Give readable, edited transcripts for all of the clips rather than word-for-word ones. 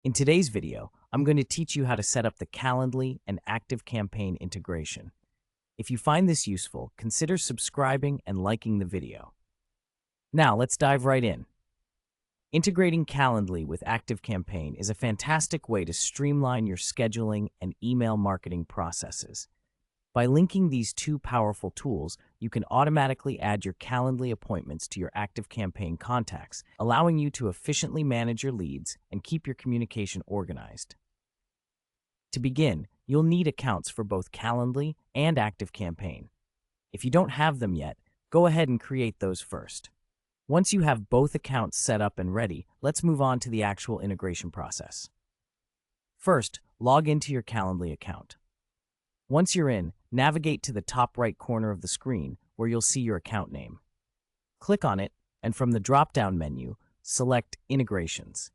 In today's video, I'm going to teach you how to set up the Calendly and ActiveCampaign integration. If you find this useful, consider subscribing and liking the video. Now, let's dive right in. Integrating Calendly with ActiveCampaign is a fantastic way to streamline your scheduling and email marketing processes. By linking these two powerful tools, you can automatically add your Calendly appointments to your ActiveCampaign contacts, allowing you to efficiently manage your leads and keep your communication organized. To begin, you'll need accounts for both Calendly and ActiveCampaign. If you don't have them yet, go ahead and create those first. Once you have both accounts set up and ready, let's move on to the actual integration process. First, log into your Calendly account. Once you're in, navigate to the top right corner of the screen where you'll see your account name. Click on it, and from the drop-down menu, select Integrations.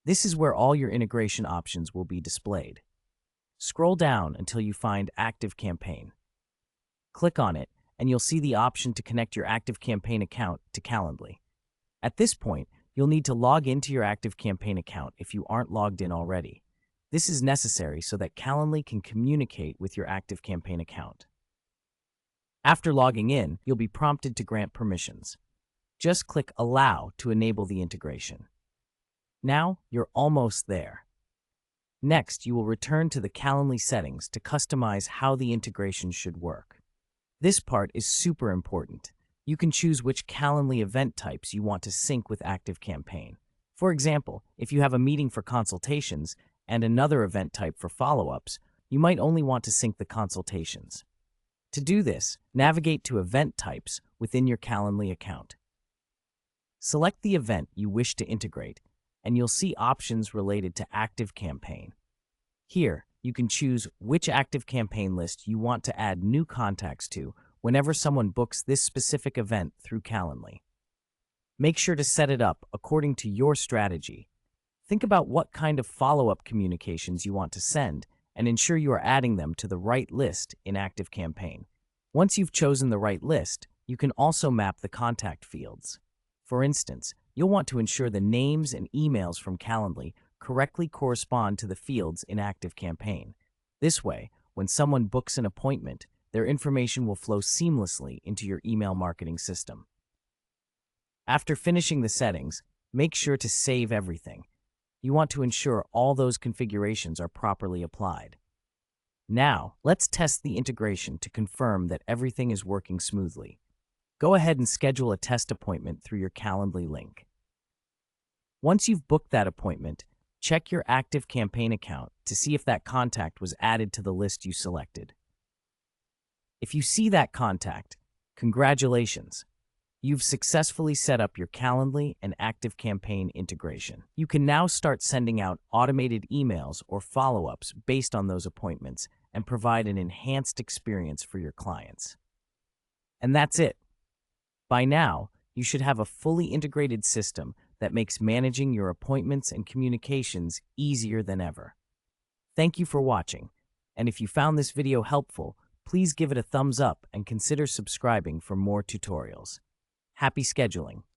This is where all your integration options will be displayed. Scroll down until you find ActiveCampaign. Click on it, and you'll see the option to connect your ActiveCampaign account to Calendly. At this point, you'll need to log into your ActiveCampaign account if you aren't logged in already. This is necessary so that Calendly can communicate with your ActiveCampaign account. After logging in, you'll be prompted to grant permissions. Just click Allow to enable the integration. Now, you're almost there. Next, you will return to the Calendly settings to customize how the integration should work. This part is super important. You can choose which Calendly event types you want to sync with ActiveCampaign. For example, if you have a meeting for consultations and another event type for follow-ups, you might only want to sync the consultations. To do this, navigate to Event Types within your Calendly account. Select the event you wish to integrate, and you'll see options related to ActiveCampaign. Here, you can choose which ActiveCampaign list you want to add new contacts to whenever someone books this specific event through Calendly. Make sure to set it up according to your strategy. Think about what kind of follow-up communications you want to send and ensure you are adding them to the right list in ActiveCampaign. Once you've chosen the right list, you can also map the contact fields. For instance, you'll want to ensure the names and emails from Calendly correctly correspond to the fields in ActiveCampaign. This way, when someone books an appointment, their information will flow seamlessly into your email marketing system. After finishing the settings, make sure to save everything. You want to ensure all those configurations are properly applied. Now, let's test the integration to confirm that everything is working smoothly. Go ahead and schedule a test appointment through your Calendly link. Once you've booked that appointment, check your ActiveCampaign account to see if that contact was added to the list you selected. If you see that contact, congratulations! You've successfully set up your Calendly and ActiveCampaign integration. You can now start sending out automated emails or follow-ups based on those appointments and provide an enhanced experience for your clients. And that's it. By now, you should have a fully integrated system that makes managing your appointments and communications easier than ever. Thank you for watching, and if you found this video helpful, please give it a thumbs up and consider subscribing for more tutorials. Happy scheduling!